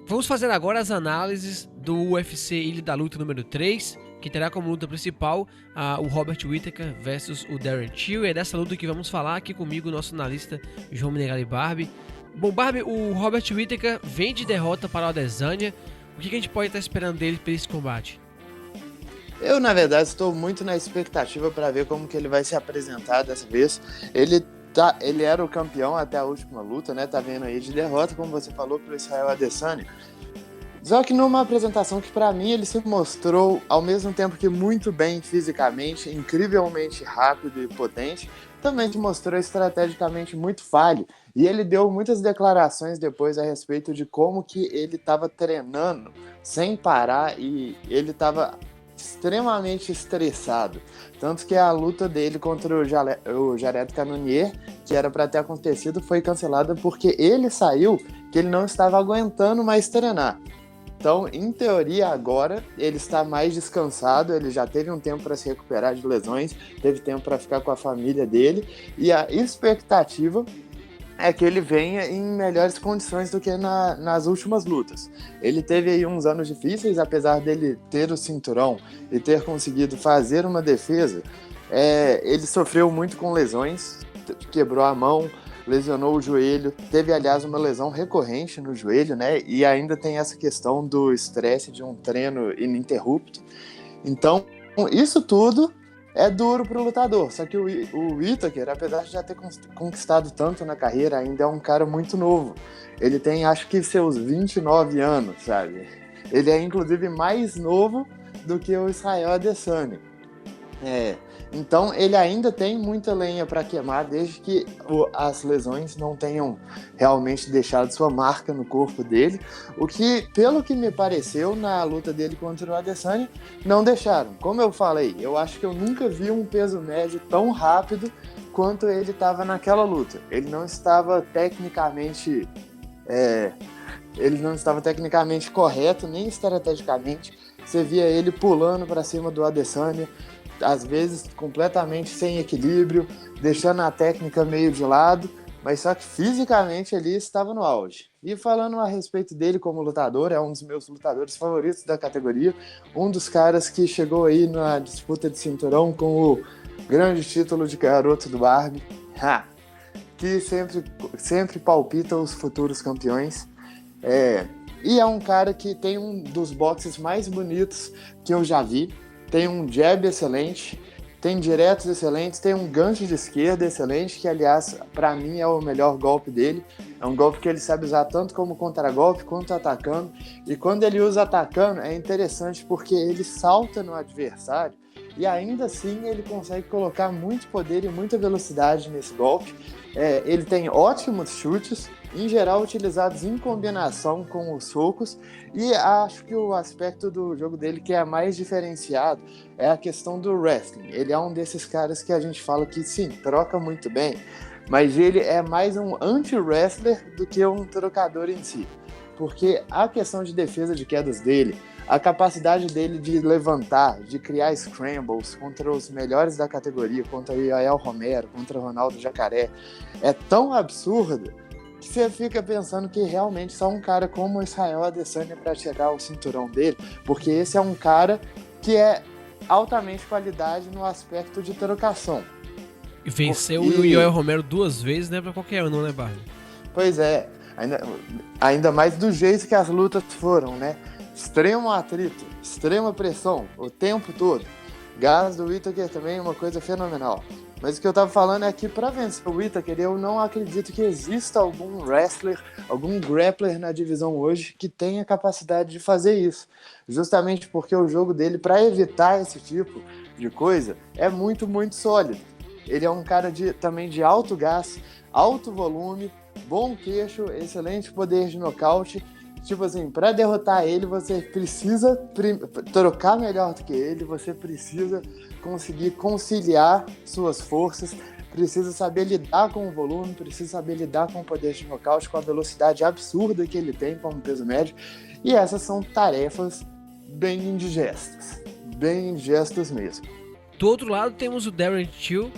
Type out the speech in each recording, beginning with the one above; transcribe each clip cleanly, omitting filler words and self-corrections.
Vamos fazer agora as análises do UFC Ilha da Luta número 3, que terá como luta principal o Robert Whittaker versus o Darren Till. E é dessa luta que vamos falar aqui comigo, nosso analista João Menegali Barbie. Bom, Barbie, o Robert Whittaker vem de derrota para o Adesanya. O que a gente pode estar esperando dele para esse combate? Eu, na verdade, estou muito na expectativa para ver como que ele vai se apresentar dessa vez. Ele era o campeão até a última luta, né? Tá vendo aí de derrota, como você falou, para o Israel Adesanya. Só que numa apresentação que para mim ele se mostrou ao mesmo tempo que muito bem fisicamente, incrivelmente rápido e potente, também se mostrou estrategicamente muito falho. E ele deu muitas declarações depois a respeito de como que ele estava treinando sem parar e ele estava extremamente estressado. Tanto que a luta dele contra o Jared Cannonier, que era para ter acontecido, foi cancelada porque ele saiu que ele não estava aguentando mais treinar. Então, em teoria, agora ele está mais descansado, ele já teve um tempo para se recuperar de lesões, teve tempo para ficar com a família dele, e a expectativa é que ele venha em melhores condições do que nas últimas lutas. Ele teve aí uns anos difíceis, apesar dele ter o cinturão e ter conseguido fazer uma defesa, ele sofreu muito com lesões, quebrou a mão, lesionou o joelho, teve, aliás, uma lesão recorrente no joelho, né? E ainda tem essa questão do estresse de um treino ininterrupto. Então, isso tudo é duro para o lutador. Só que o Whittaker, apesar de já ter conquistado tanto na carreira, ainda é um cara muito novo. Ele tem, acho que, seus 29 anos, sabe? Ele é, inclusive, mais novo do que o Israel Adesanya. Então ele ainda tem muita lenha para queimar, desde que as lesões não tenham realmente deixado sua marca no corpo dele, o que, pelo que me pareceu na luta dele contra o Adesanya, não deixaram. Como eu falei, eu acho que eu nunca vi um peso médio tão rápido quanto ele estava naquela luta. Ele não estava tecnicamente correto, nem estrategicamente. Você via ele pulando para cima do Adesanya, às vezes completamente sem equilíbrio, deixando a técnica meio de lado, mas só que fisicamente ele estava no auge. E falando a respeito dele como lutador, é um dos meus lutadores favoritos da categoria, um dos caras que chegou aí na disputa de cinturão com o grande título de garoto do Barbie, que sempre palpita os futuros campeões. E é um cara que tem um dos boxes mais bonitos que eu já vi. Tem um jab excelente, tem diretos excelentes, tem um gancho de esquerda excelente, que, aliás, para mim é o melhor golpe dele. É um golpe que ele sabe usar tanto como contragolpe quanto atacando. E quando ele usa atacando, é interessante porque ele salta no adversário e ainda assim ele consegue colocar muito poder e muita velocidade nesse golpe. Ele tem ótimos chutes, em geral utilizados em combinação com os socos, e acho que o aspecto do jogo dele que é mais diferenciado é a questão do wrestling. Ele é um desses caras que a gente fala que sim, troca muito bem, mas ele é mais um anti-wrestler do que um trocador em si, porque a questão de defesa de quedas dele, a capacidade dele de levantar, de criar scrambles contra os melhores da categoria, contra o Yael Romero, contra o Ronaldo Jacaré, é tão absurda que você fica pensando que realmente só um cara como o Israel Adesanya para chegar ao cinturão dele, porque esse é um cara que é altamente qualidade no aspecto de trocação. E venceu o Yoel Romero 2 vezes, não é pra qualquer um, não, né, Barney? Pois é, ainda mais do jeito que as lutas foram, né? Extremo atrito, extrema pressão, o tempo todo. Gás do Whittaker também é uma coisa fenomenal. Mas o que eu tava falando é que para vencer o Whittaker, eu não acredito que exista algum wrestler, algum grappler na divisão hoje que tenha capacidade de fazer isso. Justamente porque o jogo dele, para evitar esse tipo de coisa, é muito, muito sólido. Ele é um cara também de alto gás, alto volume, bom queixo, excelente poder de nocaute. Tipo assim, para derrotar ele, você precisa trocar melhor do que ele, você precisa conseguir conciliar suas forças, precisa saber lidar com o volume, precisa saber lidar com o poder de nocaute, com a velocidade absurda que ele tem como peso médio. E essas são tarefas bem indigestas mesmo. Do outro lado temos o Darren Till,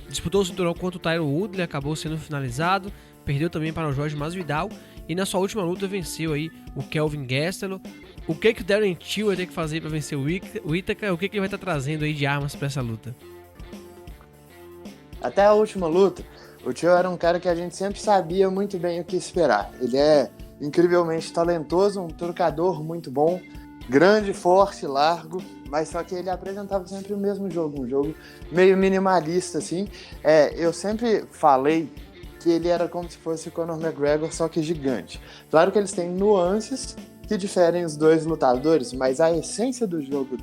disputou o cinturão contra o Tyron Woodley, acabou sendo finalizado. perdeu também para o Jorge Masvidal e na sua última luta venceu aí o Kelvin Gastelum. O que o Darren Till vai ter que fazer para vencer o Whittaker? O que ele vai estar trazendo aí de armas para essa luta? Até a última luta, o Till era um cara que a gente sempre sabia muito bem o que esperar. Ele é incrivelmente talentoso, um trocador muito bom, grande, forte, largo, mas só que ele apresentava sempre o mesmo jogo, um jogo meio minimalista, assim. Eu sempre falei que ele era como se fosse o Conor McGregor, só que gigante. Claro que eles têm nuances que diferem os dois lutadores, mas a essência do jogo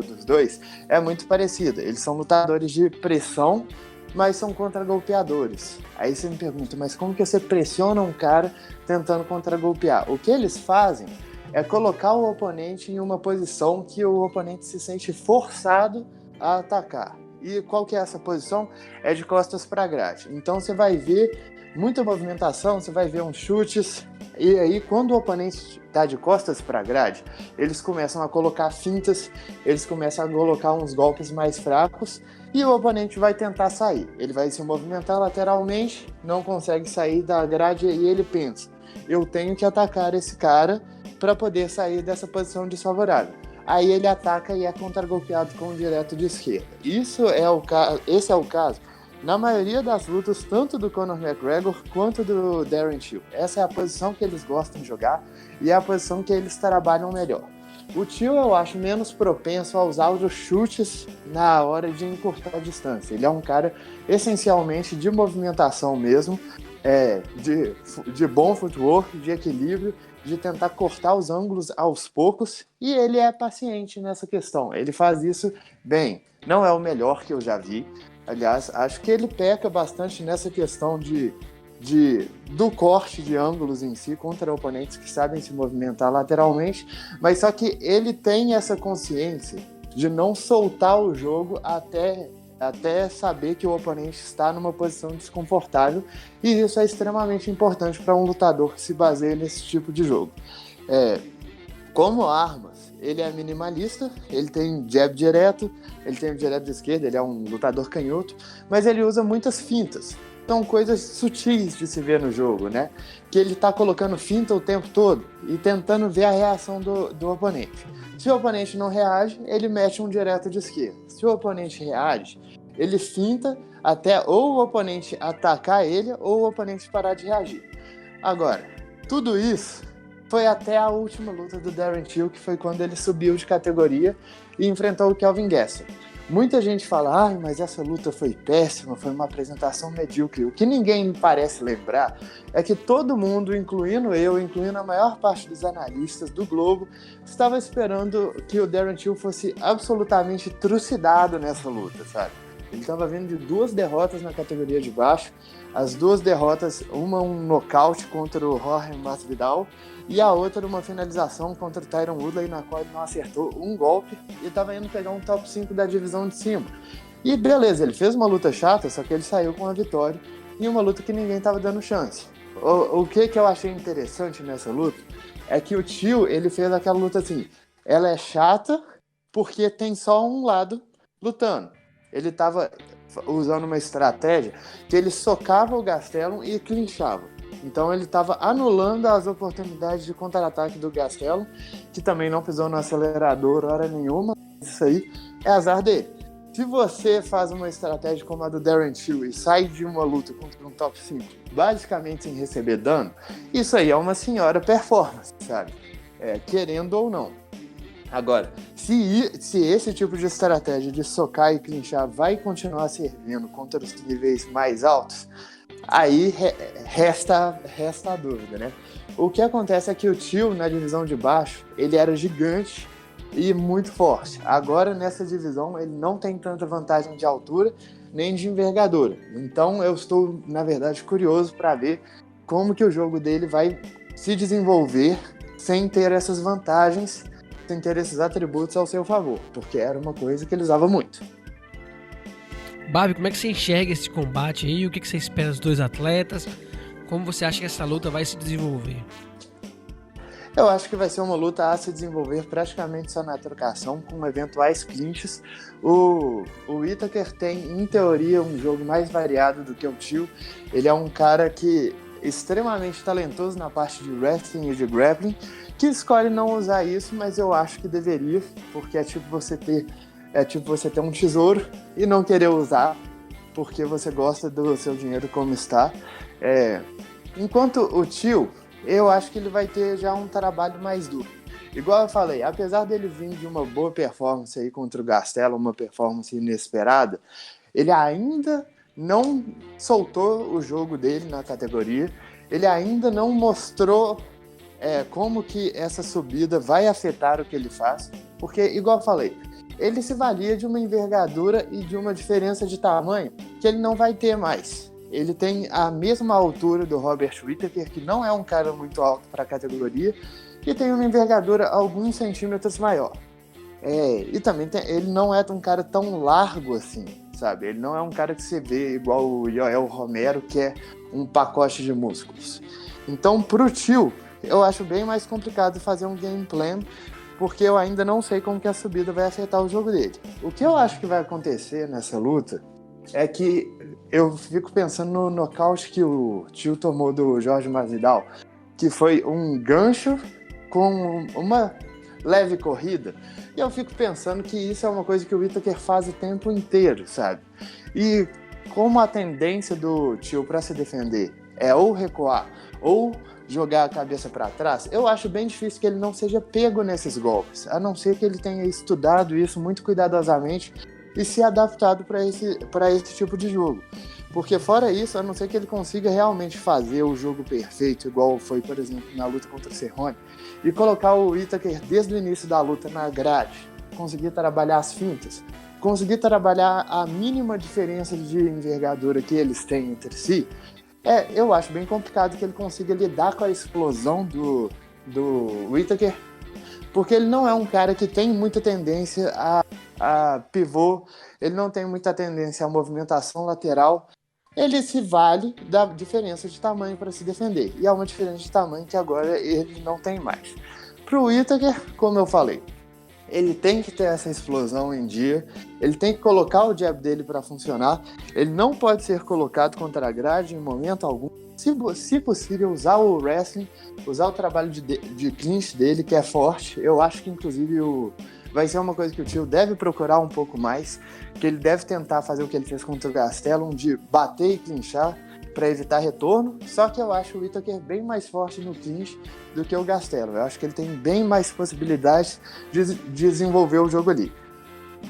dos dois é muito parecida. Eles são lutadores de pressão, mas são contragolpeadores. Aí você me pergunta, mas como que você pressiona um cara tentando contragolpear? O que eles fazem é colocar o oponente em uma posição que o oponente se sente forçado a atacar. E qual que é essa posição? É de costas para grade. Então você vai ver muita movimentação, você vai ver uns chutes, e aí quando o oponente está de costas para grade, eles começam a colocar fintas, eles começam a colocar uns golpes mais fracos, e o oponente vai tentar sair. Ele vai se movimentar lateralmente, não consegue sair da grade, e ele pensa, eu tenho que atacar esse cara para poder sair dessa posição desfavorável. Aí ele ataca e é contragolpeado com um direto de esquerda. Esse é o caso na maioria das lutas, tanto do Conor McGregor quanto do Darren Till. Essa é a posição que eles gostam de jogar e é a posição que eles trabalham melhor. O Till eu acho menos propenso a usar os chutes na hora de encurtar a distância. Ele é um cara essencialmente de movimentação mesmo, de bom footwork, de equilíbrio, de tentar cortar os ângulos aos poucos, e ele é paciente nessa questão. Ele faz isso bem. Não é o melhor que eu já vi. Aliás, acho que ele peca bastante nessa questão do corte de ângulos em si contra oponentes que sabem se movimentar lateralmente, mas só que ele tem essa consciência de não soltar o jogo até saber que o oponente está numa posição desconfortável, e isso é extremamente importante para um lutador que se baseia nesse tipo de jogo. Como armas, ele é minimalista, ele tem jab direto, ele tem o direto de esquerda, ele é um lutador canhoto, mas ele usa muitas fintas. São coisas sutis de se ver no jogo, né? Que ele tá colocando finta o tempo todo e tentando ver a reação do oponente. Se o oponente não reage, ele mete um direto de esquerda. Se o oponente reage, ele finta até ou o oponente atacar ele ou o oponente parar de reagir. Agora, tudo isso foi até a última luta do Darren Till, que foi quando ele subiu de categoria e enfrentou o Kelvin Gastelum. Muita gente fala, mas essa luta foi péssima, foi uma apresentação medíocre. O que ninguém parece lembrar é que todo mundo, incluindo eu, incluindo a maior parte dos analistas do Globo, estava esperando que o Darren Till fosse absolutamente trucidado nessa luta, sabe? Ele estava vindo de 2 derrotas na categoria de baixo, as 2 derrotas, uma um nocaute contra o Jorge Masvidal e a outra uma finalização contra o Tyron Woodley, na qual ele não acertou um golpe e estava indo pegar um top 5 da divisão de cima. E beleza, ele fez uma luta chata, só que ele saiu com a vitória em uma luta que ninguém estava dando chance. O que eu achei interessante nessa luta é que o Till, ele fez aquela luta assim, ela é chata porque tem só um lado lutando. Ele estava usando uma estratégia que ele socava o Gastelum e clinchava. Então ele estava anulando as oportunidades de contra-ataque do Gastelum, que também não pisou no acelerador hora nenhuma. Isso aí é azar dele. Se você faz uma estratégia como a do Darren Till e sai de uma luta contra um top 5 basicamente sem receber dano, isso aí é uma senhora performance, sabe? Querendo ou não. Agora, se esse tipo de estratégia de socar e clinchar vai continuar servindo contra os níveis mais altos, aí resta a dúvida, né? O que acontece é que o Till, na divisão de baixo, ele era gigante e muito forte. Agora, nessa divisão, ele não tem tanta vantagem de altura nem de envergadura. Então, eu estou, na verdade, curioso para ver como que o jogo dele vai se desenvolver sem ter essas vantagens, sem ter esses atributos ao seu favor, porque era uma coisa que ele usava muito. Barbie, como é que você enxerga esse combate aí? O que você espera dos dois atletas? Como você acha que essa luta vai se desenvolver? Eu acho que vai ser uma luta a se desenvolver praticamente só na trocação, com eventuais clinches. O Whittaker tem, em teoria, um jogo mais variado do que o Till. Ele é um cara que extremamente talentoso na parte de wrestling e de grappling, que escolhe não usar isso, mas eu acho que deveria, porque é tipo você ter um tesouro e não querer usar, porque você gosta do seu dinheiro como está. Enquanto o Tio, eu acho que ele vai ter já um trabalho mais duro. Igual eu falei, apesar dele vir de uma boa performance aí contra o Gastelum, uma performance inesperada, ele ainda não soltou o jogo dele na categoria, ele ainda não mostrou como que essa subida vai afetar o que ele faz, porque, igual eu falei, ele se valia de uma envergadura e de uma diferença de tamanho que ele não vai ter mais. Ele tem a mesma altura do Robert Whittaker, que não é um cara muito alto para a categoria, e tem uma envergadura alguns centímetros maior. E também ele não é um cara tão largo assim, sabe? Ele não é um cara que você vê igual o Yoel Romero, que é um pacote de músculos. Então, pro Tio, eu acho bem mais complicado fazer um game plan, porque eu ainda não sei como que a subida vai afetar o jogo dele. O que eu acho que vai acontecer nessa luta é que eu fico pensando no nocaute que o Tio tomou do Jorge Masvidal, que foi um gancho com uma leve corrida, e eu fico pensando que isso é uma coisa que o Whittaker faz o tempo inteiro, sabe? E como a tendência do Tio para se defender é ou recuar ou jogar a cabeça para trás, eu acho bem difícil que ele não seja pego nesses golpes, a não ser que ele tenha estudado isso muito cuidadosamente e se adaptado para esse tipo de jogo. Porque fora isso, a não ser que ele consiga realmente fazer o jogo perfeito, igual foi, por exemplo, na luta contra o Cerrone, e colocar o Whittaker desde o início da luta na grade, conseguir trabalhar as fintas, conseguir trabalhar a mínima diferença de envergadura que eles têm entre si, eu acho bem complicado que ele consiga lidar com a explosão do Whittaker, porque ele não é um cara que tem muita tendência a pivô, ele não tem muita tendência à movimentação lateral, ele se vale da diferença de tamanho para se defender, e é uma diferença de tamanho que agora ele não tem mais. Para o Whittaker, como eu falei, ele tem que ter essa explosão em dia, ele tem que colocar o jab dele para funcionar, ele não pode ser colocado contra a grade em momento algum, se possível usar o wrestling, usar o trabalho de clinch dele, que é forte. Eu acho que inclusive vai ser uma coisa que o Tio deve procurar um pouco mais, que ele deve tentar fazer o que ele fez contra o Gastelum, de bater e clinchar para evitar retorno, só que eu acho o Whittaker bem mais forte no clinch do que o Gastelum. Eu acho que ele tem bem mais possibilidades de desenvolver o jogo ali.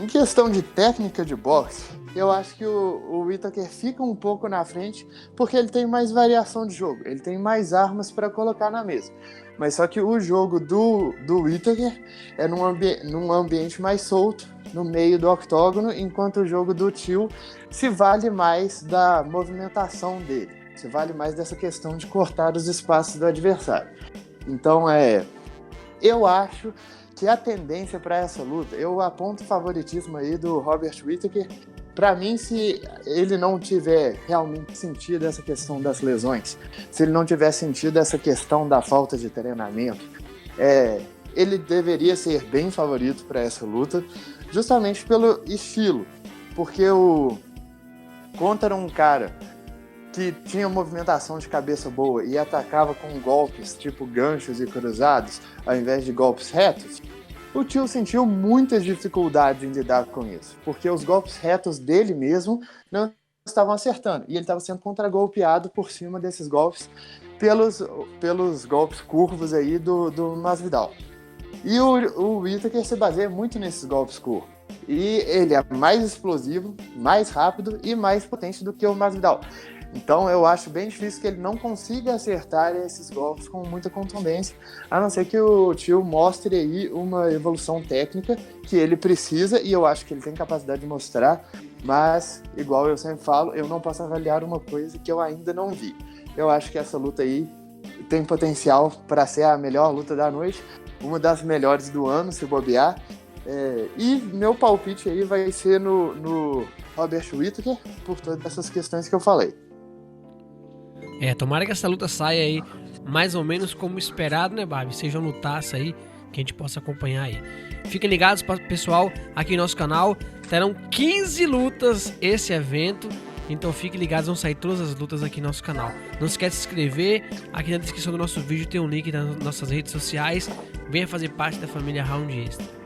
Em questão de técnica de boxe, eu acho que o Whittaker fica um pouco na frente porque ele tem mais variação de jogo, ele tem mais armas para colocar na mesa. Mas só que o jogo do Whittaker é num ambiente mais solto, no meio do octógono, enquanto o jogo do Tio se vale mais da movimentação dele, se vale mais dessa questão de cortar os espaços do adversário. Então, eu acho que a tendência para essa luta, eu aponto o favoritismo aí do Robert Whittaker. Para mim, se ele não tiver realmente sentido essa questão das lesões, se ele não tiver sentido essa questão da falta de treinamento, ele deveria ser bem favorito para essa luta, justamente pelo estilo, porque contra um cara que tinha movimentação de cabeça boa e atacava com golpes tipo ganchos e cruzados, ao invés de golpes retos, o Tio sentiu muitas dificuldades em lidar com isso, porque os golpes retos dele mesmo não estavam acertando, e ele estava sendo contragolpeado por cima desses golpes pelos golpes curvos aí do Masvidal. E o Whittaker se baseia muito nesses golpes curvos. E ele é mais explosivo, mais rápido e mais potente do que o Masvidal. Então eu acho bem difícil que ele não consiga acertar esses golpes com muita contundência, a não ser que o Tio mostre aí uma evolução técnica que ele precisa, e eu acho que ele tem capacidade de mostrar, mas, igual eu sempre falo, eu não posso avaliar uma coisa que eu ainda não vi. Eu acho que essa luta aí tem potencial para ser a melhor luta da noite, uma das melhores do ano, se bobear. E meu palpite aí vai ser no Robert Whittaker, por todas essas questões que eu falei. Tomara que essa luta saia aí mais ou menos como esperado, né, Babi? Seja um lutaço aí que a gente possa acompanhar aí. Fiquem ligados, pessoal, aqui no nosso canal. Terão 15 lutas esse evento. Então fiquem ligados, vão sair todas as lutas aqui no nosso canal. Não se esquece de se inscrever, aqui na descrição do nosso vídeo tem um link nas nossas redes sociais. Venha fazer parte da família Round Extra.